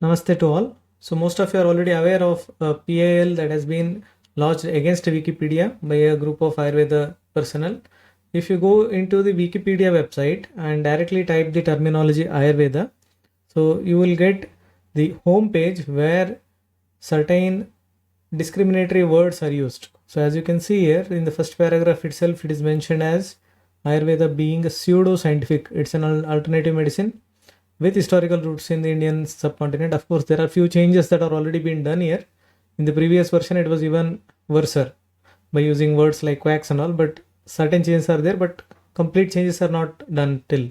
Namaste to all. So most of you are already aware of a PIL that has been lodged against Wikipedia by a group of Ayurveda personnel. If you go into the Wikipedia website and directly type the terminology Ayurveda, so you will get the home page where certain discriminatory words are used. So as you can see here in the first paragraph itself, it is mentioned as Ayurveda being a pseudo-scientific. It's an alternative medicine with historical roots in the Indian subcontinent. Of course, there are few changes that are already been done here. In the previous version, it was even worse by using words like quacks and all, but certain changes are there, but complete changes are not done till.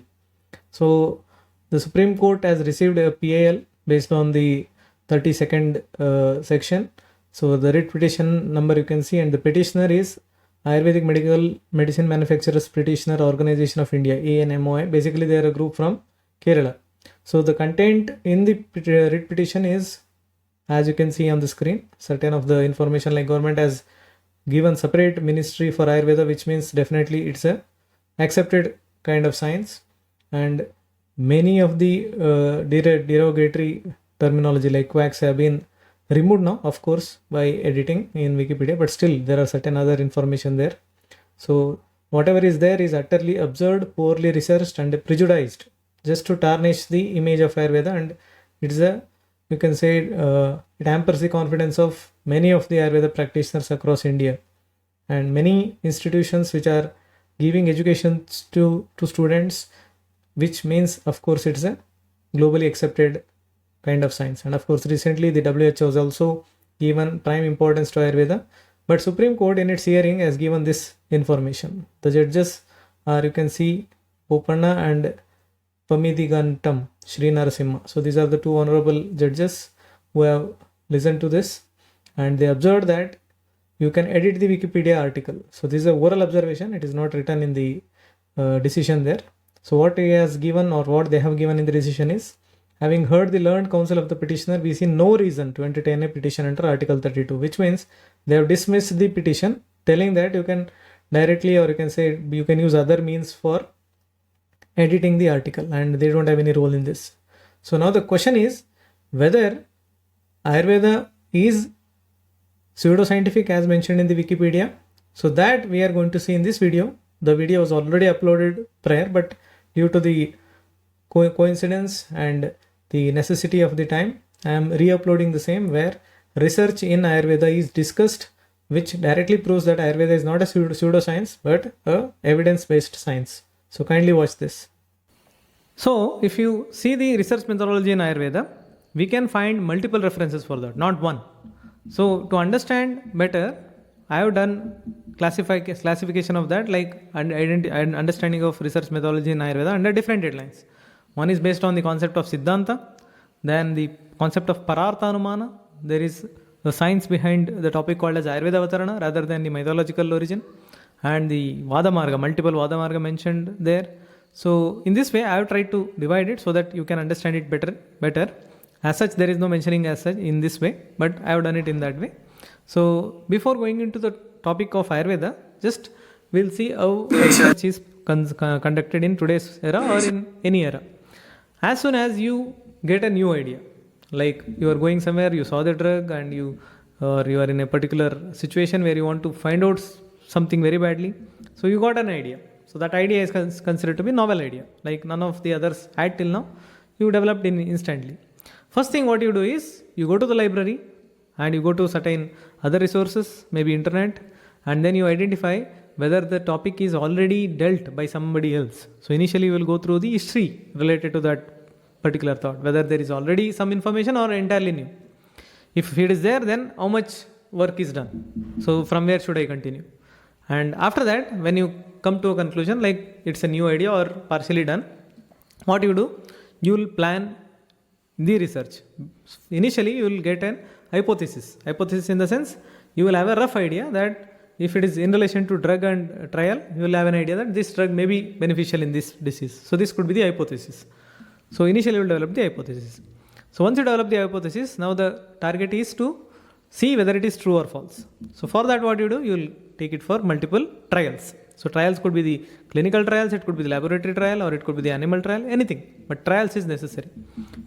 So the Supreme Court has received a PIL based on the 32nd section. So the writ petition number you can see, and the petitioner is Ayurvedic Medical Medicine Manufacturers Petitioner Organization of India, ANMOI. Basically, they are a group from Kerala. So the content in the writ petition is, as you can see on the screen, certain of the information like government has given separate ministry for Ayurveda, which means definitely it's a accepted kind of science, and many of the derogatory terminology like quacks have been removed now, of course, by editing in Wikipedia, but still there are certain other information there. So whatever is there is utterly absurd, poorly researched and prejudiced just to tarnish the image of Ayurveda, and it's a, you can say, it hampers the confidence of many of the Ayurveda practitioners across India, and many institutions which are giving education to students, which means of course it's a globally accepted kind of science. And of course recently the WHO has also given prime importance to Ayurveda, but Supreme Court in its hearing has given this information. The judges are, you can see, Popanna and Pamidigantam Sri Narasimha. So these are the two honorable judges who have listened to this, and they observed that you can edit the Wikipedia article. So this is a oral observation, it is not written in the decision there. So what he has given, or what they have given in the decision is, having heard the learned counsel of the petitioner, we see no reason to entertain a petition under Article 32, which means they have dismissed the petition, telling that you can directly, or you can say you can use other means for editing the article, and they don't have any role in this. So now the question is whether Ayurveda is pseudoscientific as mentioned in the Wikipedia. So that we are going to see in this video. The video was already uploaded prior, but due to the coincidence and the necessity of the time, I am re-uploading the same, where research in Ayurveda is discussed, which directly proves that Ayurveda is not a pseudoscience but a evidence-based science. So kindly watch this. So if you see the research methodology in Ayurveda, we can find multiple references for that, not one. So to understand better, I have done classification of that, like understanding of research methodology in Ayurveda under different headlines. One is based on the concept of Siddhanta, then the concept of Pararthanumana. There is the science behind the topic called as Ayurveda Avatarana rather than the mythological origin, and the Vadamarga, multiple Vadamarga mentioned there. So in this way I have tried to divide it so that you can understand it better. As such, there is no mentioning as such in this way, but I have done it in that way. So before going into the topic of Ayurveda, just we'll see how research is conducted in today's era or in any era. As soon as you get a new idea, like you are going somewhere, you saw the drug, and you are in a particular situation where you want to find out something very badly, so you got an idea. So that idea is considered to be novel idea, like none of the others had till now. You developed in instantly. First thing what you do is you go to the library and you go to certain other resources, maybe internet, and then you identify whether the topic is already dealt by somebody else. So initially you will go through the history related to that particular thought, whether there is already some information or entirely new. If it is there, then how much work is done? So from where should I continue? And after that, when you come to a conclusion like it's a new idea or partially done, what you do? You will plan the research. Initially you will get an hypothesis in the sense you will have a rough idea that if it is in relation to drug and trial, you will have an idea that this drug may be beneficial in this disease. So this could be the hypothesis. So initially you will develop the hypothesis. So once you develop the hypothesis, now the target is to see whether it is true or false. So for that, what you do, you will take it for multiple trials. So trials could be the clinical trials, it could be the laboratory trial, or it could be the animal trial, anything. But trials is necessary.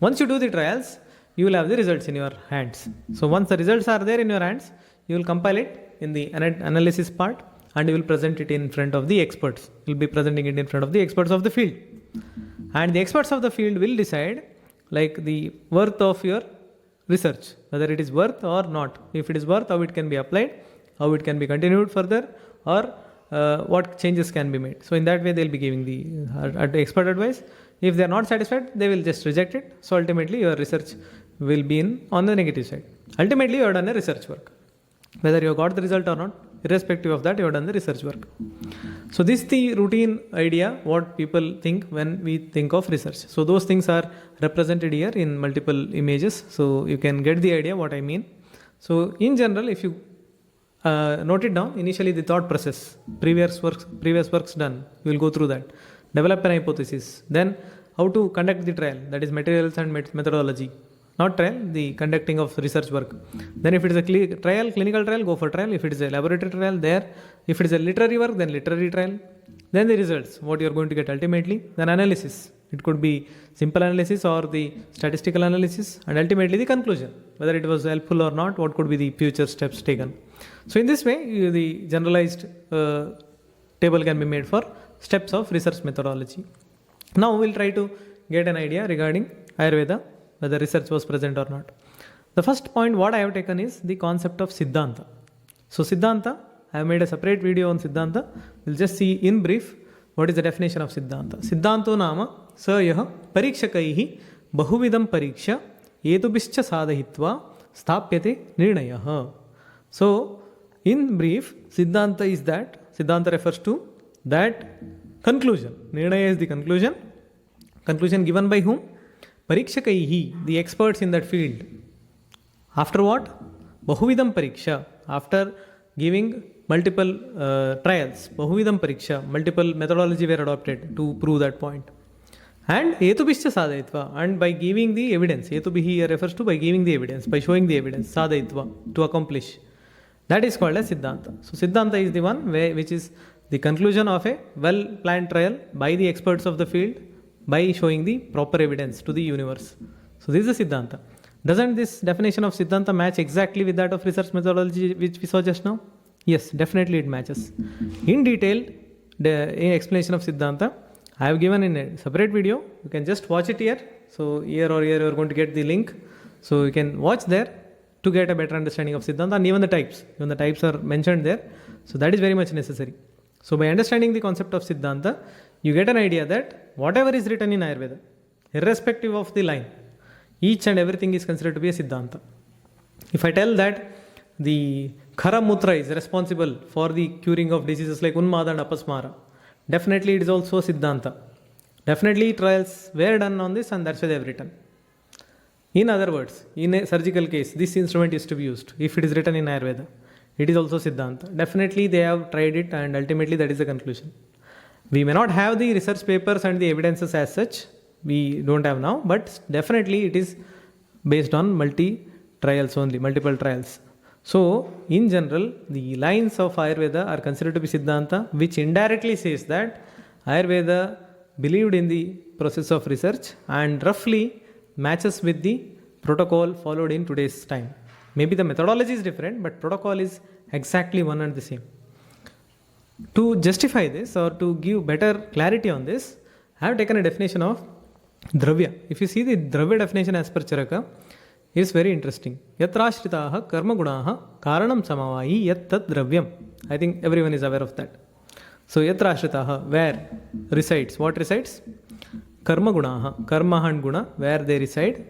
Once you do the trials, you will have the results in your hands. So once the results are there in your hands, you will compile it in the analysis part and you will present it in front of the experts. You will be presenting it in front of the experts of the field. And the experts of the field will decide like the worth of your research, whether it is worth or not. If it is worth, how it can be applied, how it can be continued further, or what changes can be made. So in that way, they will be giving the expert advice. If they are not satisfied, they will just reject it. So ultimately, your research will be on the negative side. Ultimately, you have done a research work. Whether you have got the result or not, irrespective of that, you have done the research work. So this is the routine idea, what people think when we think of research. So those things are represented here in multiple images. So you can get the idea what I mean. So in general, if you note it down, initially the thought process, previous works done, you will go through that. Develop an hypothesis. Then how to conduct the trial, that is materials and methodology. Not trial, the conducting of research work. Then if it is a clinical trial, go for trial. If it is a laboratory trial, there. If it is a literary work, then literary trial. Then the results, what you are going to get ultimately. Then analysis. It could be simple analysis or the statistical analysis. And ultimately the conclusion, whether it was helpful or not, what could be the future steps taken. So in this way, the generalized table can be made for steps of research methodology. Now we will try to get an idea regarding Ayurveda, whether research was present or not. The first point what I have taken is the concept of Siddhanta. So Siddhanta, I have made a separate video on Siddhanta. We'll just see in brief what is the definition of Siddhanta. Siddhanto nama sayah parikshakaihi bahuvidam pariksha etubhischa sadahitva sthapyate nirnayah. So in brief, Siddhanta is that, Siddhanta refers to that conclusion. Nirnaya is the conclusion. Conclusion given by whom? Parikshakaihi, the experts in that field. After what? Bahuvidam pariksha. After giving multiple trials, Bahuvidam pariksha, multiple methodology were adopted to prove that point. And etubhischa sadayitva, and by giving the evidence, etubihi refers to by giving the evidence, by showing the evidence, sadayitva, to accomplish. That is called as Siddhanta. So Siddhanta is the one which is the conclusion of a well-planned trial by the experts of the field, by showing the proper evidence to the universe. So this is a Siddhanta. Doesn't this definition of Siddhanta match exactly with that of research methodology which we saw just now? Yes, definitely it matches. In detail, the explanation of Siddhanta, I have given in a separate video. You can just watch it here. So here or here you are going to get the link. So you can watch there to get a better understanding of Siddhanta, and even the types are mentioned there. So that is very much necessary. So by understanding the concept of Siddhanta, you get an idea that whatever is written in Ayurveda, irrespective of the line, each and everything is considered to be a Siddhanta. If I tell that the Khara Mutra is responsible for the curing of diseases like Unmada and Apasmara, definitely it is also a Siddhanta. Definitely trials were done on this, and that's why they have written. In other words, in a surgical case, this instrument is to be used. If it is written in Ayurveda, it is also Siddhanta. Definitely they have tried it, and ultimately that is the conclusion. We may not have the research papers and the evidences as such. We don't have now, but definitely it is based on multiple trials. So, in general, the lines of Ayurveda are considered to be Siddhanta, which indirectly says that Ayurveda believed in the process of research and roughly matches with the protocol followed in today's time. Maybe the methodology is different, but protocol is exactly one and the same. To justify this or to give better clarity on this, I have taken a definition of Dravya. If you see the Dravya definition as per Charaka, it is very interesting. Yatrashritaha karma gunaha karanam samavayi yat tat dravyam. I think everyone is aware of that. So yatrashritaha, where resides. What resides? Karma gunaha, karma and guna, where they reside.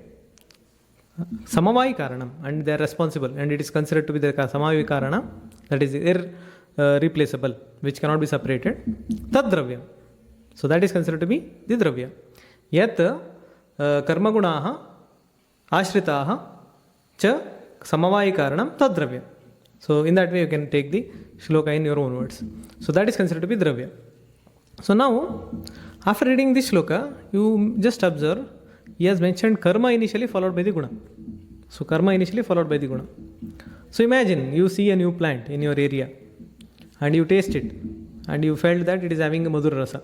Samavayi karanam, and they are responsible, and it is considered to be the Samavayi karana, that is irreplaceable, which cannot be separated. Tad dravyam. So that is considered to be the dravya. Yat karma gunaha ashritaha cha samavayi karanam tad dravya. So in that way you can take the shloka in your own words. So that is considered to be dravya. So now, after reading this shloka, you just observe, he has mentioned karma initially followed by the guna. So karma initially followed by the guna. So imagine you see a new plant in your area and you taste it and you felt that it is having a madhura rasa.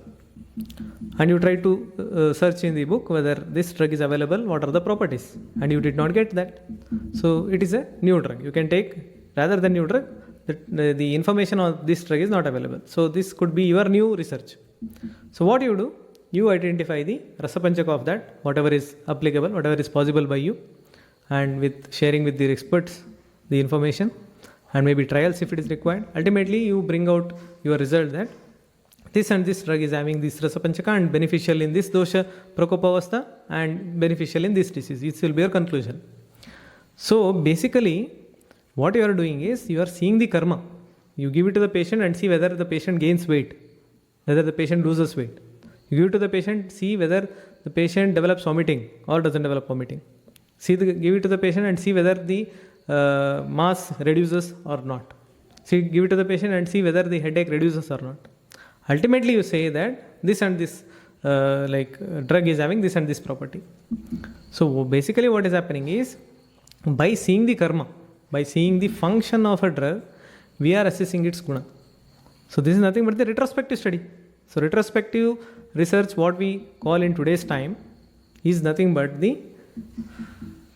and you try to search in the book whether this drug is available, what are the properties, and you did not get that. So it is a new drug. You can take rather than new drug, the information on this drug is not available. So this could be your new research. So what you do, you identify the Rasapanchaka of that, whatever is applicable, whatever is possible by you, and with sharing with the experts the information, and maybe trials if it is required. Ultimately you bring out your result that this and this drug is having this Rasapanchaka and beneficial in this dosha prakopavastha and beneficial in this disease. It will be your conclusion. So basically what you are doing is you are seeing the karma. You give it to the patient and see whether the patient gains weight, whether the patient loses weight. You give it to the patient, see whether the patient develops vomiting or doesn't develop vomiting. Give it to the patient and see whether the mass reduces or not. Give it to the patient and see whether the headache reduces or not. Ultimately you say that this and this drug is having this and this property. So basically what is happening is, by seeing the karma, by seeing the function of a drug, we are assessing its guna. So this is nothing but the retrospective study. So retrospective research, what we call in today's time, is nothing but the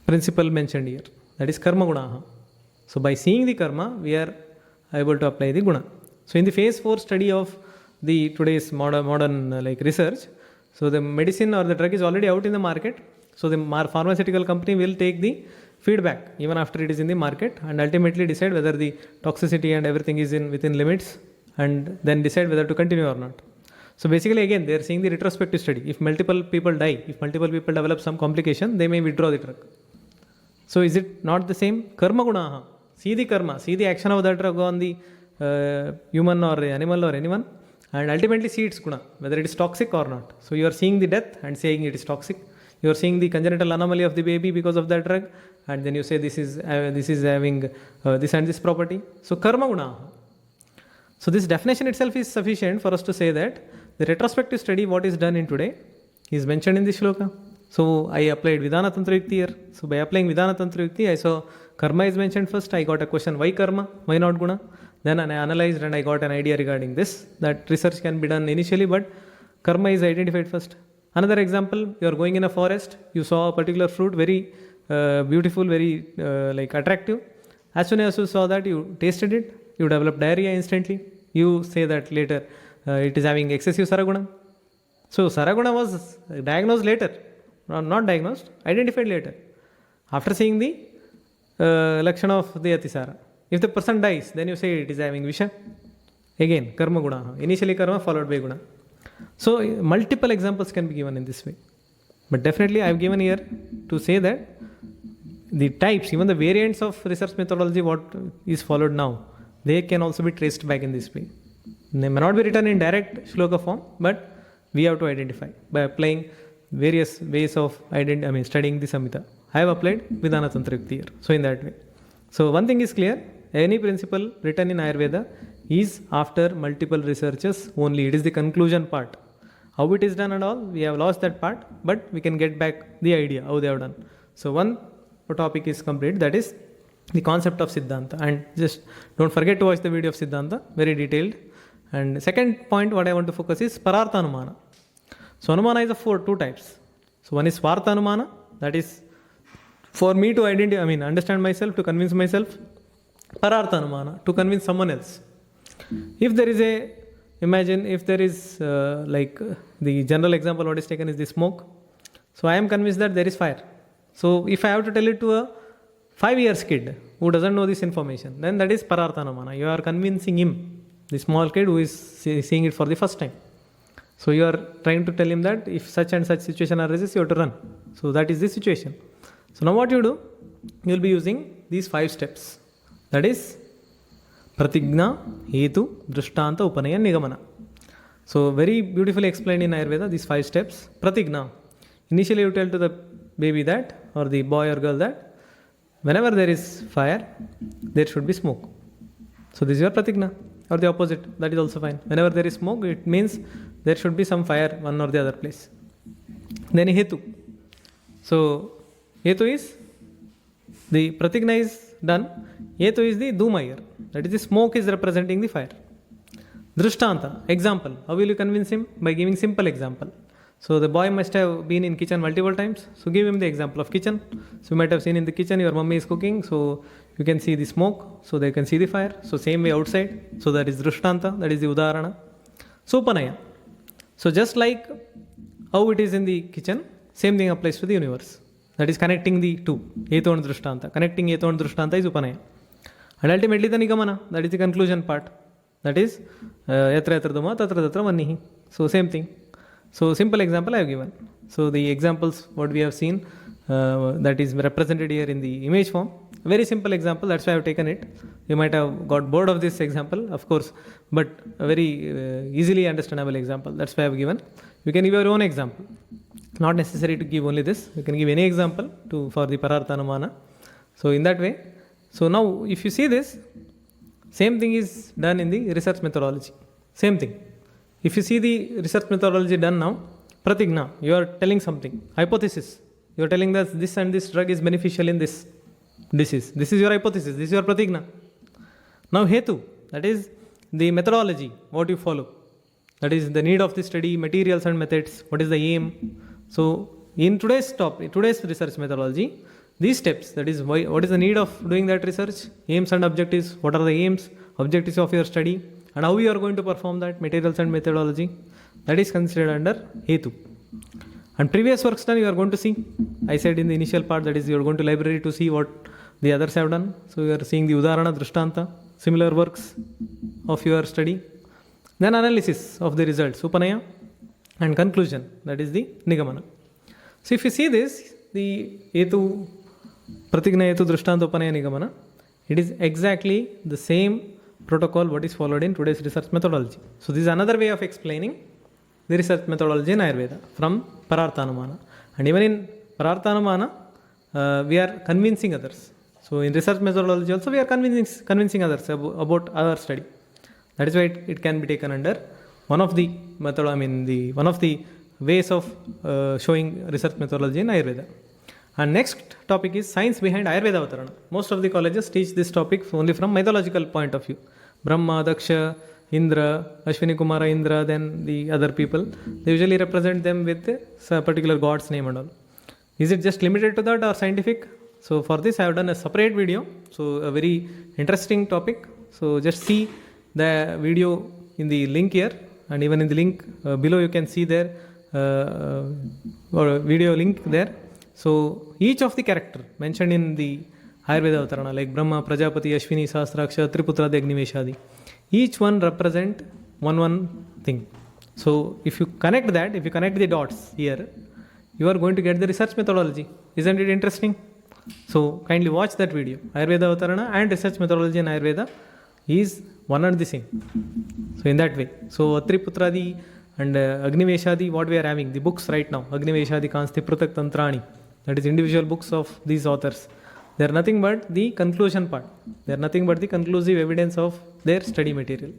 principle mentioned here, that is karma gunaha. So by seeing the karma, we are able to apply the guna. So in the phase 4 study of the today's modern research, so the medicine or the drug is already out in the market. So the pharmaceutical company will take the feedback even after it is in the market and ultimately decide whether the toxicity and everything is within limits, and then decide whether to continue or not. So basically again they are seeing the retrospective study. If multiple people die, if multiple people develop some complication, they may withdraw the drug. So is it not the same? Karma gunaha. See the karma, see the action of that drug on the human or animal or anyone, and ultimately see its guna, whether it is toxic or not. So you are seeing the death and saying it is toxic. You are seeing the congenital anomaly of the baby because of that drug, and then you say this is having this and this property. So karma guna. So this definition itself is sufficient for us to say that the retrospective study, what is done in today, is mentioned in this shloka. So I applied Vidana Tantra Yukti here. So by applying Vidana Tantra Yukti, I saw karma is mentioned first. I got a question, why karma, why not guna? Then I analyzed and I got an idea regarding this, that research can be done initially, but karma is identified first. Another example, you are going in a forest, you saw a particular fruit, very beautiful, very attractive. As soon as you saw that, you tasted it, you developed diarrhea instantly. You say that later it is having excessive saraguna. So saraguna was diagnosed later, not diagnosed, identified later, after seeing the lakshana of the atisara. If the person dies, then you say it is having visha. Again, karma guna. Initially karma followed by guna. So multiple examples can be given in this way. But definitely I have given here to say that the types, even the variants of research methodology, what is followed now, they can also be traced back in this way. They may not be written in direct shloka form, but we have to identify by applying various ways of studying the Samhita. I have applied Vidana Tantra Yukti here. So in that way. So one thing is clear, any principle written in Ayurveda is after multiple researches only. It is the conclusion part. How it is done and all, we have lost that part, but we can get back the idea how they have done. So one topic is complete, that is the concept of Siddhanta. And just don't forget to watch the video of Siddhanta, very detailed. And second point what I want to focus is Parartha Anumana. So Anumana is of two types. So one is Swartha Anumana, that is for me to understand myself, to convince myself. Parartha Anumana, to convince someone else. If there is imagine if there is the general example what is taken is the smoke. So I am convinced that there is fire. So if I have to tell it to a 5 years kid who doesn't know this information, then that is Parartha Anumana. You are convincing him, the small kid who is seeing it for the first time. So you are trying to tell him that if such and such situation arises, you have to run. So that is the situation. So now what you do, you will be using these 5 steps. That is Pratigna, Hetu, Drishtanta, Upanaya, Nigamana. So very beautifully explained in Ayurveda, these 5 steps. Pratigna. Initially you tell to the baby that, or the boy or girl that, whenever there is fire, there should be smoke. So this is your Pratigna. Or the opposite, that is also fine. Whenever there is smoke, it means there should be some fire one or the other place. Then Hetu. So Hetu is, the Pratigna is done. Hetu is the Dhuma here. That is the smoke is representing the fire. Drishtanta, example. How will you convince him? By giving simple example. So the boy must have been in kitchen multiple times. So give him the example of kitchen. So you might have seen in the kitchen your mummy is cooking. So you can see the smoke. So they can see the fire. So same way outside. So that is Drishtanta. That is the Udarana. Sopanaya. So just like how it is in the kitchen, same thing applies to the universe. That is connecting the two. Eto and Drishtanta. Connecting Eto and Drishtanta is Upanaya. And ultimately the Nigamana. That is the conclusion part. That is Yatra Yatra Duma Tatra Tatra Vannihi. So same thing. So simple example I have given. So the examples what we have seen that is represented here in the image form. Very simple example. That's why I have taken it. You might have got bored of this example, of course, but a very easily understandable example. That's why I have given. You can give your own example. Not necessary to give only this. You can give any example for the Pararthanumana. So in that way. So now if you see this, same thing is done in the research methodology. Same thing. If you see the research methodology done now, pratigna, you are telling something. Hypothesis. You are telling that this and this drug is beneficial in this disease. This is your hypothesis. This is your pratigna. Now hetu, that is the methodology, what you follow. That is the need of the study, materials and methods. What is the aim? So in today's research methodology, these steps, that is what is the need of doing that research, aims and objectives, what are the aims, objectives of your study, and how you are going to perform that, materials and methodology, that is considered under Hetu. And previous works done you are going to see. I said in the initial part, that is you are going to library to see what the others have done. So you are seeing the Udarana, Drishtanta, similar works of your study. Then analysis of the results, Upanaya, and conclusion, that is the Nigamana. So if you see this, the Hetu, Pratigna Hetu, Drishtanta, Upanaya, Nigamana, it is exactly the same protocol what is followed in today's research methodology. So this is another way of explaining the research methodology in Ayurveda from Pararthanumana. And even in Pararthanumana, we are convincing others. So in research methodology also we are convincing others about our study. That is why it can be taken under one of the one of the ways of showing research methodology in Ayurveda. And next topic is science behind Ayurveda Avatarana. Most of the colleges teach this topic only from mythological point of view. Brahma, Daksha, Indra, Ashwini Kumara Indra, then the other people. They usually represent them with a particular god's name and all. Is it just limited to that or scientific? So for this I have done a separate video. So a very interesting topic. So just see the video in the link here, and even in the link below you can see there or video link there. So each of the character mentioned in the Ayurveda Avatarana, like Brahma, Prajapati, Ashwini, Sahasraksha, Triputra, Agniveshadi, each one represent one thing. So if you connect that, if you connect the dots here, you are going to get the research methodology. Isn't it interesting? So kindly watch that video. Ayurveda Avatarana and research methodology in Ayurveda is one and the same. So in that way. So Triputradi and Agniveshadi, what we are having, the books right now, Agniveshadi, Kansti, Prutak, Tantrani, that is individual books of these authors. They are nothing but the conclusion part. They are nothing but the conclusive evidence of their study material,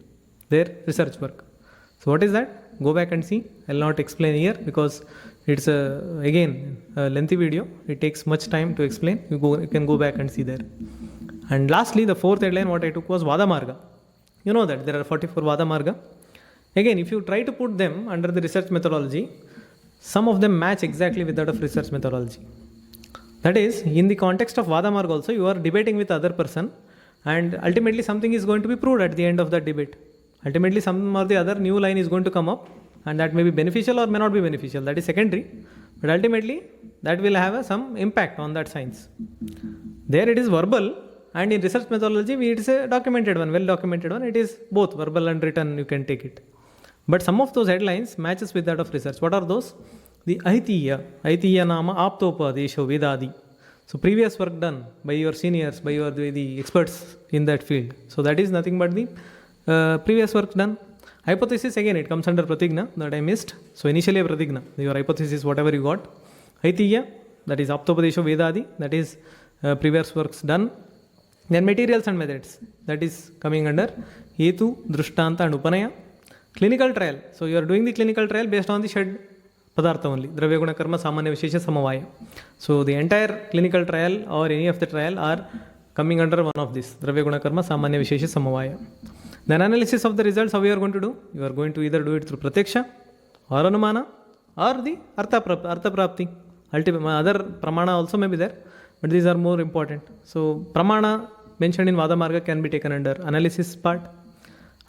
their research work. So what is that? Go back and see. I will not explain here because it's again a lengthy video. It takes much time to explain. You can go back and see there. And lastly, the fourth headline what I took was Vada Marga. You know that there are 44 Vada Marga. Again, if you try to put them under the research methodology, some of them match exactly with that of research methodology. That is, in the context of Vada Marga also, you are debating with other person, and ultimately something is going to be proved at the end of that debate. Ultimately some or the other new line is going to come up, and that may be beneficial or may not be beneficial. That is secondary, but ultimately that will have some impact on that science. There it is verbal, and in research methodology it is a documented one, well documented one. It is both verbal and written, you can take it. But some of those headlines matches with that of research. What are those? The Aitiya Nama Aptopadesho Vedadi. So previous work done by your seniors, by the experts in that field. So that is nothing but the previous work done. Hypothesis, again it comes under Pratigna that I missed. So initially a Pratigna, your hypothesis whatever you got. Aitiya, that is Aptopadesho Vedadi, that is previous works done. Then materials and methods, that is coming under Hetu, Drishtanta and Upanaya. Clinical trial, so you are doing the clinical trial based on the shed Padartha only, Dravya Guna Karma Samanya Vishesha Samavaya. So the entire clinical trial or any of the trial are coming under one of this, Dravya Guna Karma Samanya Vishesha Samavaya. Then analysis of the results, how you are going to do? You are going to either do it through pratyaksha or anumana or the artha prapti. Ultimate other pramana also may be there, but these are more important. So pramana mentioned in Vada Marga can be taken under analysis part.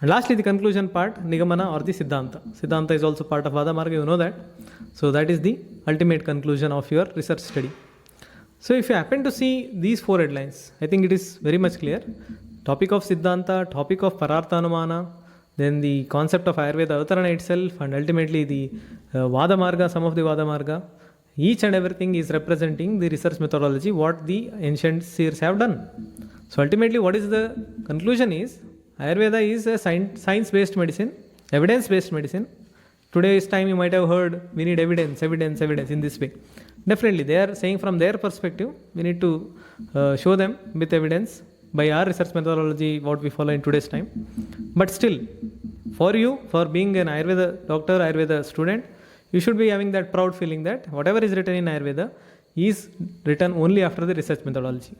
And lastly, the conclusion part, Nigamana or the Siddhanta. Siddhanta is also part of Vada Marga, you know that. So that is the ultimate conclusion of your research study. So if you happen to see these 4 headlines, I think it is very much clear. Topic of Siddhanta, topic of Parartha Anumana, then the concept of Ayurveda Avatarana itself, and ultimately the Vada Marga, some of the Vada Marga. Each and everything is representing the research methodology, what the ancient seers have done. So ultimately, what is the conclusion is, Ayurveda is a science-based medicine, evidence-based medicine. Today's time you might have heard, we need evidence in this way. Definitely, they are saying from their perspective, we need to show them with evidence by our research methodology, what we follow in today's time. But still, for you, for being an Ayurveda doctor, Ayurveda student, you should be having that proud feeling that whatever is written in Ayurveda is written only after the research methodology.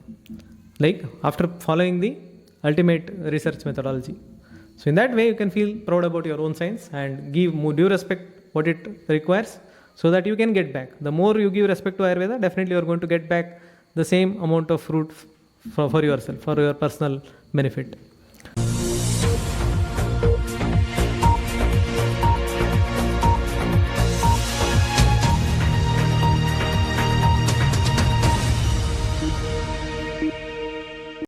Like after following the ultimate research methodology. So in that way, you can feel proud about your own science and give due respect what it requires so that you can get back. The more you give respect to Ayurveda, definitely you are going to get back the same amount of fruit for yourself, for your personal benefit.